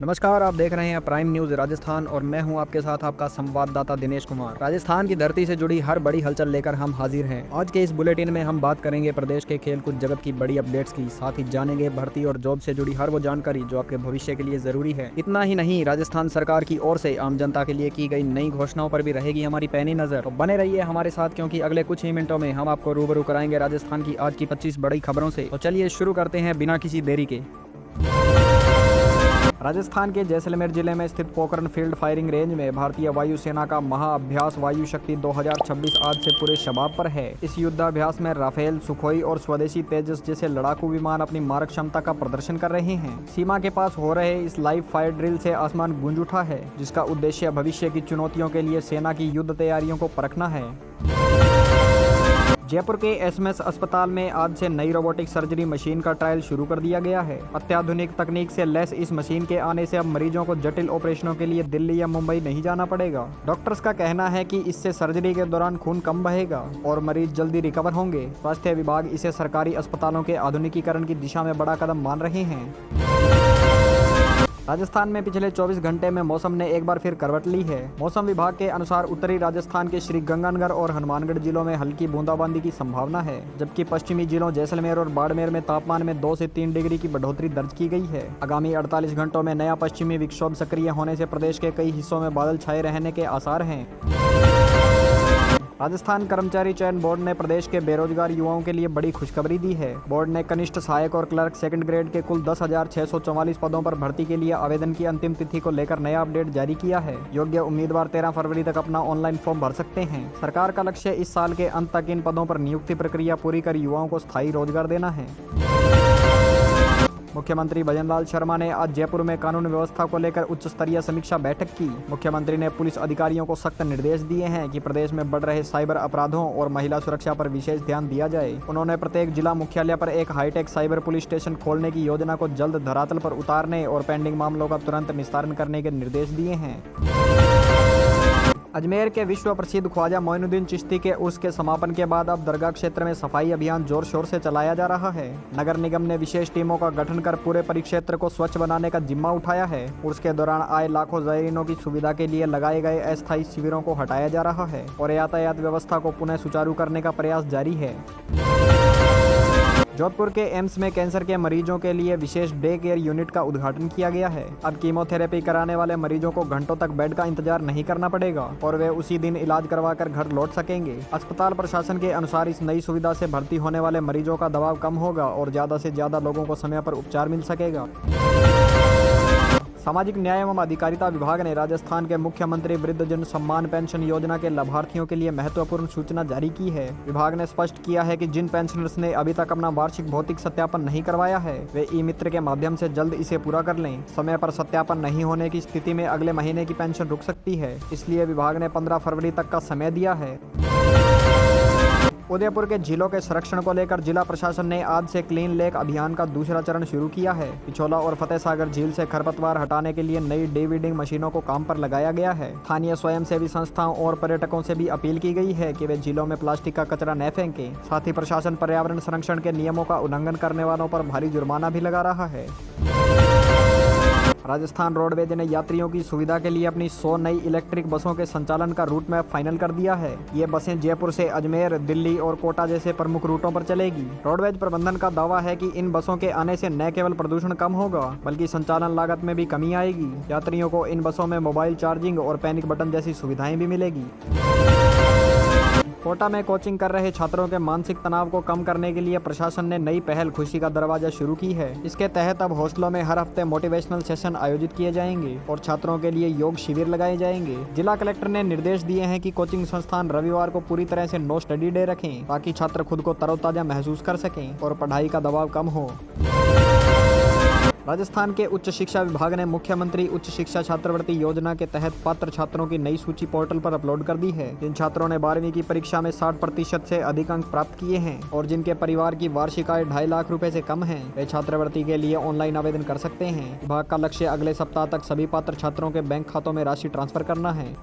नमस्कार, आप देख रहे हैं प्राइम न्यूज़ राजस्थान और मैं हूं आपके साथ आपका संवाददाता दिनेश कुमार। राजस्थान की धरती से जुड़ी हर बड़ी हलचल लेकर हम हाजिर हैं। आज के इस बुलेटिन में हम बात करेंगे प्रदेश के खेलकूद जगत की बड़ी अपडेट्स की, साथ ही जानेंगे भर्ती और जॉब से जुड़ी हर वो जानकारी जो आपके भविष्य के लिए जरूरी है। इतना ही नहीं, राजस्थान सरकार की ओर से आम जनता के लिए की गई नई घोषणाओं पर भी रहेगी हमारी पैनी नजर। तो बने रहिए हमारे साथ, क्योंकि अगले कुछ ही मिनटों में हम आपको रूबरू कराएंगे राजस्थान की आज की 25 बड़ी खबरों से। तो चलिए शुरू करते हैं बिना किसी देरी के। राजस्थान के जैसलमेर जिले में स्थित पोखरण फील्ड फायरिंग रेंज में भारतीय वायुसेना का महाअभ्यास वायु शक्ति 2026 आज से पूरे शबाब पर है। इस युद्धाभ्यास में राफेल, सुखोई और स्वदेशी तेजस जैसे लड़ाकू विमान अपनी मारक क्षमता का प्रदर्शन कर रहे हैं। सीमा के पास हो रहे इस लाइव फायर ड्रिल से आसमान गूंज उठा है, जिसका उद्देश्य भविष्य की चुनौतियों के लिए सेना की युद्ध तैयारियों को परखना है। जयपुर के एसएमएस अस्पताल में आज से नई रोबोटिक सर्जरी मशीन का ट्रायल शुरू कर दिया गया है। अत्याधुनिक तकनीक से लैस इस मशीन के आने से अब मरीजों को जटिल ऑपरेशनों के लिए दिल्ली या मुंबई नहीं जाना पड़ेगा। डॉक्टर्स का कहना है कि इससे सर्जरी के दौरान खून कम बहेगा और मरीज जल्दी रिकवर होंगे। स्वास्थ्य विभाग इसे सरकारी अस्पतालों के आधुनिकीकरण की दिशा में बड़ा कदम मान रहे हैं। राजस्थान में पिछले 24 घंटे में मौसम ने एक बार फिर करवट ली है। मौसम विभाग के अनुसार उत्तरी राजस्थान के श्रीगंगानगर और हनुमानगढ़ जिलों में हल्की बूंदाबांदी की संभावना है, जबकि पश्चिमी जिलों जैसलमेर और बाड़मेर में तापमान में 2 से 3 डिग्री की बढ़ोतरी दर्ज की गई है। आगामी 48 घंटों में नया पश्चिमी विक्षोभ सक्रिय होने से प्रदेश के कई हिस्सों में बादल छाए रहने के आसार हैं। राजस्थान कर्मचारी चयन बोर्ड ने प्रदेश के बेरोजगार युवाओं के लिए बड़ी खुशखबरी दी है। बोर्ड ने कनिष्ठ सहायक और क्लर्क सेकंड ग्रेड के कुल 10,644 पदों पर भर्ती के लिए आवेदन की अंतिम तिथि को लेकर नया अपडेट जारी किया है। योग्य उम्मीदवार 13 फरवरी तक अपना ऑनलाइन फॉर्म भर सकते हैं। सरकार का लक्ष्य इस साल के अंत तक इन पदों पर नियुक्ति प्रक्रिया पूरी कर युवाओं को स्थायी रोजगार देना है। मुख्यमंत्री भजनलाल शर्मा ने आज जयपुर में कानून व्यवस्था को लेकर उच्च स्तरीय समीक्षा बैठक की। मुख्यमंत्री ने पुलिस अधिकारियों को सख्त निर्देश दिए हैं कि प्रदेश में बढ़ रहे साइबर अपराधों और महिला सुरक्षा पर विशेष ध्यान दिया जाए। उन्होंने प्रत्येक जिला मुख्यालय पर एक हाईटेक साइबर पुलिस स्टेशन खोलने की योजना को जल्द धरातल पर उतारने और पेंडिंग मामलों का तुरंत निस्तारण करने के निर्देश दिए हैं। अजमेर के विश्व प्रसिद्ध ख्वाजा मोइनुद्दीन चिश्ती के उर्स के समापन के बाद अब दरगाह क्षेत्र में सफाई अभियान जोर शोर से चलाया जा रहा है। नगर निगम ने विशेष टीमों का गठन कर पूरे परिक्षेत्र को स्वच्छ बनाने का जिम्मा उठाया है। उर्स के दौरान आए लाखों ज़ायरीनों की सुविधा के लिए लगाए गए अस्थायी शिविरों को हटाया जा रहा है और यातायात व्यवस्था को पुनः सुचारू करने का प्रयास जारी है। जोधपुर के एम्स में कैंसर के मरीजों के लिए विशेष डे केयर यूनिट का उद्घाटन किया गया है। अब कीमोथेरेपी कराने वाले मरीजों को घंटों तक बेड का इंतजार नहीं करना पड़ेगा और वे उसी दिन इलाज करवाकर घर लौट सकेंगे। अस्पताल प्रशासन के अनुसार इस नई सुविधा से भर्ती होने वाले मरीजों का दबाव कम होगा और ज्यादा से ज्यादा लोगों को समय पर उपचार मिल सकेगा। सामाजिक न्याय एवं अधिकारिता विभाग ने राजस्थान के मुख्यमंत्री वृद्धजन सम्मान पेंशन योजना के लाभार्थियों के लिए महत्वपूर्ण सूचना जारी की है। विभाग ने स्पष्ट किया है कि जिन पेंशनर्स ने अभी तक अपना वार्षिक भौतिक सत्यापन नहीं करवाया है, वे ई मित्र के माध्यम से जल्द इसे पूरा कर लें। समय पर सत्यापन नहीं होने की स्थिति में अगले महीने की पेंशन रुक सकती है, इसलिए विभाग ने 15 फरवरी तक का समय दिया है। उदयपुर के झीलों के संरक्षण को लेकर जिला प्रशासन ने आज से क्लीन लेक अभियान का दूसरा चरण शुरू किया है। पिछोला और फतेह सागर झील से खरपतवार हटाने के लिए नई डीवीडिंग मशीनों को काम पर लगाया गया है। स्थानीय स्वयंसेवी संस्थाओं और पर्यटकों से भी अपील की गई है कि वे झीलों में प्लास्टिक का कचरा न फेंकें। साथ ही प्रशासन पर्यावरण संरक्षण के नियमों का उल्लंघन करने वालों पर भारी जुर्माना भी लगा रहा है। राजस्थान रोडवेज ने यात्रियों की सुविधा के लिए अपनी 100 नई इलेक्ट्रिक बसों के संचालन का रूट मैप फाइनल कर दिया है। ये बसें जयपुर से अजमेर, दिल्ली और कोटा जैसे प्रमुख रूटों पर चलेगी। रोडवेज प्रबंधन का दावा है कि इन बसों के आने से न केवल प्रदूषण कम होगा, बल्कि संचालन लागत में भी कमी आएगी। यात्रियों को इन बसों में मोबाइल चार्जिंग और पैनिक बटन जैसी सुविधाएं भी मिलेगी। कोटा में कोचिंग कर रहे छात्रों के मानसिक तनाव को कम करने के लिए प्रशासन ने नई पहल खुशी का दरवाजा शुरू की है। इसके तहत अब हॉस्टलों में हर हफ्ते मोटिवेशनल सेशन आयोजित किए जाएंगे और छात्रों के लिए योग शिविर लगाए जाएंगे। जिला कलेक्टर ने निर्देश दिए हैं कि कोचिंग संस्थान रविवार को पूरी तरह से नो स्टडी डे रखें, ताकि छात्र खुद को तरोताजा महसूस कर सकें और पढ़ाई का दबाव कम हो। राजस्थान के उच्च शिक्षा विभाग ने मुख्यमंत्री उच्च शिक्षा छात्रवृत्ति योजना के तहत पात्र छात्रों की नई सूची पोर्टल पर अपलोड कर दी है। जिन छात्रों ने 12वीं की परीक्षा में 60% से अधिक अंक प्राप्त किए हैं और जिनके परिवार की वार्षिक आय 2.5 लाख रुपए से कम है, वे छात्रवृत्ति के लिए ऑनलाइन आवेदन कर सकते हैं। विभाग का लक्ष्य अगले सप्ताह तक सभी पात्र छात्रों के बैंक खातों में राशि ट्रांसफर करना है।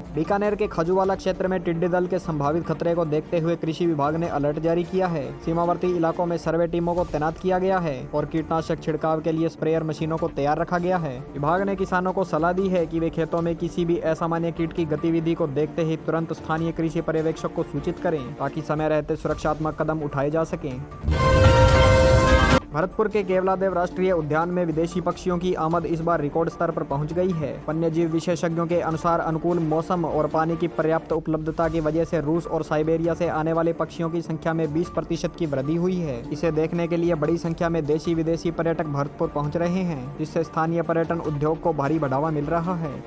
बीकानेर के खजुवाला क्षेत्र में टिड्डी दल के संभावित खतरे को देखते हुए कृषि विभाग ने अलर्ट जारी किया है। सीमावर्ती इलाकों में सर्वे टीमों को तैनात किया गया है और कीटनाशक छिड़काव के लिए स्प्रेयर मशीनों को तैयार रखा गया है। विभाग ने किसानों को सलाह दी है कि वे खेतों में किसी भी असामान्य कीट की गतिविधि को देखते ही तुरंत स्थानीय कृषि पर्यवेक्षक को सूचित करें ताकि समय रहते सुरक्षात्मक कदम उठाए जा सकें। भरतपुर के केवलादेव राष्ट्रीय उद्यान में विदेशी पक्षियों की आमद इस बार रिकॉर्ड स्तर पर पहुंच गई है। वन्यजीव विशेषज्ञों के अनुसार अनुकूल मौसम और पानी की पर्याप्त उपलब्धता की वजह से रूस और साइबेरिया से आने वाले पक्षियों की संख्या में 20% की वृद्धि हुई है। इसे देखने के लिए बड़ी संख्या में देशी विदेशी पर्यटक भरतपुर पहुँच रहे हैं, जिससे स्थानीय पर्यटन उद्योग को भारी बढ़ावा मिल रहा है।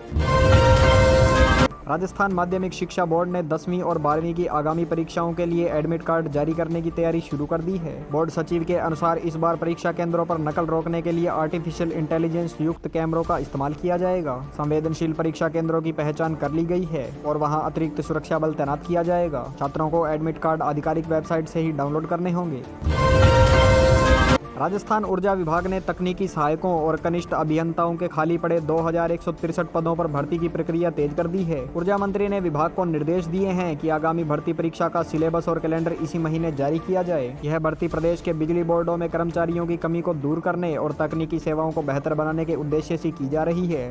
राजस्थान माध्यमिक शिक्षा बोर्ड ने 10वीं और 12वीं की आगामी परीक्षाओं के लिए एडमिट कार्ड जारी करने की तैयारी शुरू कर दी है। बोर्ड सचिव के अनुसार इस बार परीक्षा केंद्रों पर नकल रोकने के लिए आर्टिफिशियल इंटेलिजेंस युक्त कैमरों का इस्तेमाल किया जाएगा। संवेदनशील परीक्षा केंद्रों की पहचान कर ली गई है और वहां अतिरिक्त सुरक्षा बल तैनात किया जाएगा। छात्रों को एडमिट कार्ड आधिकारिक वेबसाइट से ही डाउनलोड करने होंगे। राजस्थान ऊर्जा विभाग ने तकनीकी सहायकों और कनिष्ठ अभियंताओं के खाली पड़े 2163 पदों पर भर्ती की प्रक्रिया तेज कर दी है। ऊर्जा मंत्री ने विभाग को निर्देश दिए हैं कि आगामी भर्ती परीक्षा का सिलेबस और कैलेंडर इसी महीने जारी किया जाए। यह भर्ती प्रदेश के बिजली बोर्डों में कर्मचारियों की कमी को दूर करने और तकनीकी सेवाओं को बेहतर बनाने के उद्देश्य से की जा रही है।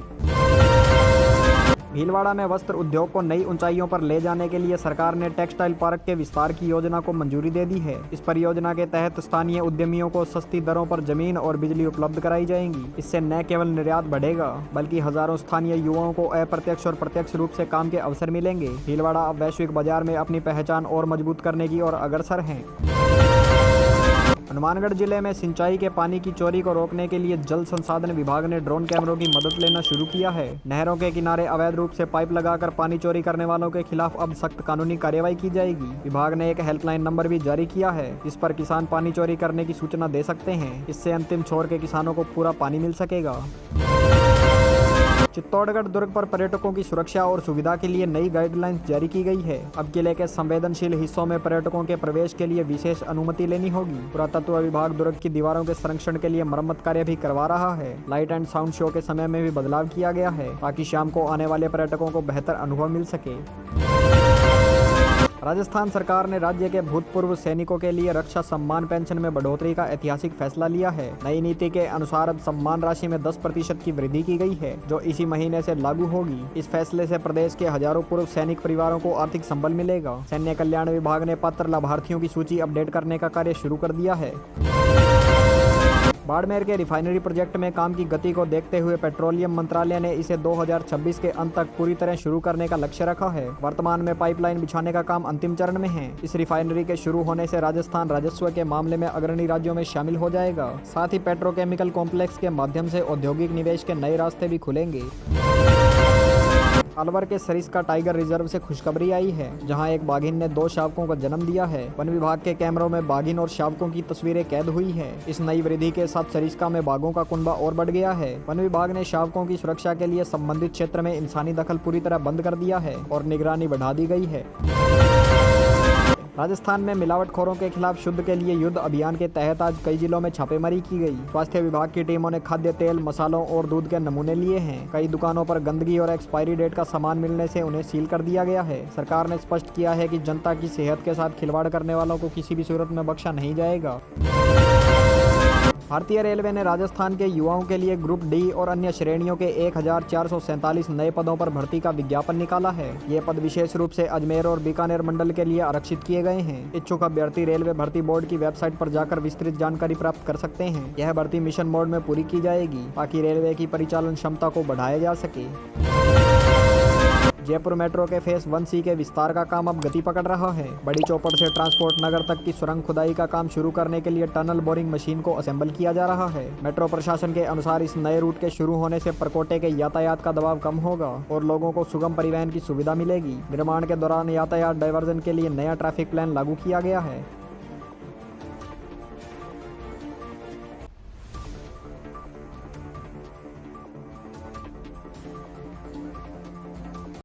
भीलवाड़ा में वस्त्र उद्योग को नई ऊंचाइयों पर ले जाने के लिए सरकार ने टेक्सटाइल पार्क के विस्तार की योजना को मंजूरी दे दी है। इस परियोजना के तहत स्थानीय उद्यमियों को सस्ती दरों पर जमीन और बिजली उपलब्ध कराई जाएंगी। इससे न केवल निर्यात बढ़ेगा बल्कि हजारों स्थानीय युवाओं को अप्रत्यक्ष और प्रत्यक्ष रूप से काम के अवसर मिलेंगे। भीलवाड़ा अब वैश्विक बाजार में अपनी पहचान और मजबूत करने की ओर अग्रसर है। हनुमानगढ़ जिले में सिंचाई के पानी की चोरी को रोकने के लिए जल संसाधन विभाग ने ड्रोन कैमरों की मदद लेना शुरू किया है। नहरों के किनारे अवैध रूप से पाइप लगाकर पानी चोरी करने वालों के खिलाफ अब सख्त कानूनी कार्रवाई की जाएगी। विभाग ने एक हेल्पलाइन नंबर भी जारी किया है, जिस पर किसान पानी चोरी करने की सूचना दे सकते हैं। इससे अंतिम छोर के किसानों को पूरा पानी मिल सकेगा। चित्तौड़गढ़ दुर्ग पर पर्यटकों की सुरक्षा और सुविधा के लिए नई गाइडलाइंस जारी की गई है। अब किले के संवेदनशील हिस्सों में पर्यटकों के प्रवेश के लिए विशेष अनुमति लेनी होगी। पुरातत्व विभाग दुर्ग की दीवारों के संरक्षण के लिए मरम्मत कार्य भी करवा रहा है। लाइट एंड साउंड शो के समय में भी बदलाव किया गया है ताकि शाम को आने वाले पर्यटकों को बेहतर अनुभव मिल सके। राजस्थान सरकार ने राज्य के भूतपूर्व सैनिकों के लिए रक्षा सम्मान पेंशन में बढ़ोतरी का ऐतिहासिक फैसला लिया है। नई नीति के अनुसार अब सम्मान राशि में 10% की वृद्धि की गई है, जो इसी महीने से लागू होगी। इस फैसले से प्रदेश के हजारों पूर्व सैनिक परिवारों को आर्थिक संबल मिलेगा। सैन्य कल्याण विभाग ने पात्र लाभार्थियों की सूची अपडेट करने का कार्य शुरू कर दिया है। बाड़मेर के रिफाइनरी प्रोजेक्ट में काम की गति को देखते हुए पेट्रोलियम मंत्रालय ने इसे 2026 के अंत तक पूरी तरह शुरू करने का लक्ष्य रखा है। वर्तमान में पाइपलाइन बिछाने का काम अंतिम चरण में है। इस रिफाइनरी के शुरू होने से राजस्थान राजस्व के मामले में अग्रणी राज्यों में शामिल हो जाएगा। साथ ही पेट्रोकेमिकल कॉम्प्लेक्स के माध्यम से औद्योगिक निवेश के नए रास्ते भी खुलेंगे। अलवर के सरिस्का टाइगर रिजर्व से खुशखबरी आई है, जहां एक बाघिन ने 2 शावकों को जन्म दिया है। वन विभाग के कैमरों में बाघिन और शावकों की तस्वीरें कैद हुई है। इस नई वृद्धि के साथ सरिस्का में बाघों का कुनबा और बढ़ गया है। वन विभाग ने शावकों की सुरक्षा के लिए संबंधित क्षेत्र में इंसानी दखल पूरी तरह बंद कर दिया है और निगरानी बढ़ा दी गई है। राजस्थान में मिलावटखोरों के खिलाफ शुद्ध के लिए युद्ध अभियान के तहत आज कई जिलों में छापेमारी की गई। स्वास्थ्य विभाग की टीमों ने खाद्य तेल, मसालों और दूध के नमूने लिए हैं। कई दुकानों पर गंदगी और एक्सपायरी डेट का सामान मिलने से उन्हें सील कर दिया गया है। सरकार ने स्पष्ट किया है कि जनता की सेहत के साथ खिलवाड़ करने वालों को किसी भी सूरत में बख्शा नहीं जाएगा। भारतीय रेलवे ने राजस्थान के युवाओं के लिए ग्रुप डी और अन्य श्रेणियों के 1447 नए पदों पर भर्ती का विज्ञापन निकाला है। ये पद विशेष रूप से अजमेर और बीकानेर मंडल के लिए आरक्षित किए गए हैं। इच्छुक अभ्यर्थी रेलवे भर्ती बोर्ड की वेबसाइट पर जाकर विस्तृत जानकारी प्राप्त कर सकते हैं। यह भर्ती मिशन मोड में पूरी की जाएगी ताकि रेलवे की परिचालन क्षमता को बढ़ाया जा सके। जयपुर मेट्रो के फेस 1C के विस्तार का काम अब गति पकड़ रहा है। बड़ी चौपड़ से ट्रांसपोर्ट नगर तक की सुरंग खुदाई का काम शुरू करने के लिए टनल बोरिंग मशीन को असेंबल किया जा रहा है। मेट्रो प्रशासन के अनुसार इस नए रूट के शुरू होने से परकोटे के यातायात का दबाव कम होगा और लोगों को सुगम परिवहन की सुविधा मिलेगी। निर्माण के दौरान यातायात डायवर्जन के लिए नया ट्रैफिक प्लान लागू किया गया है।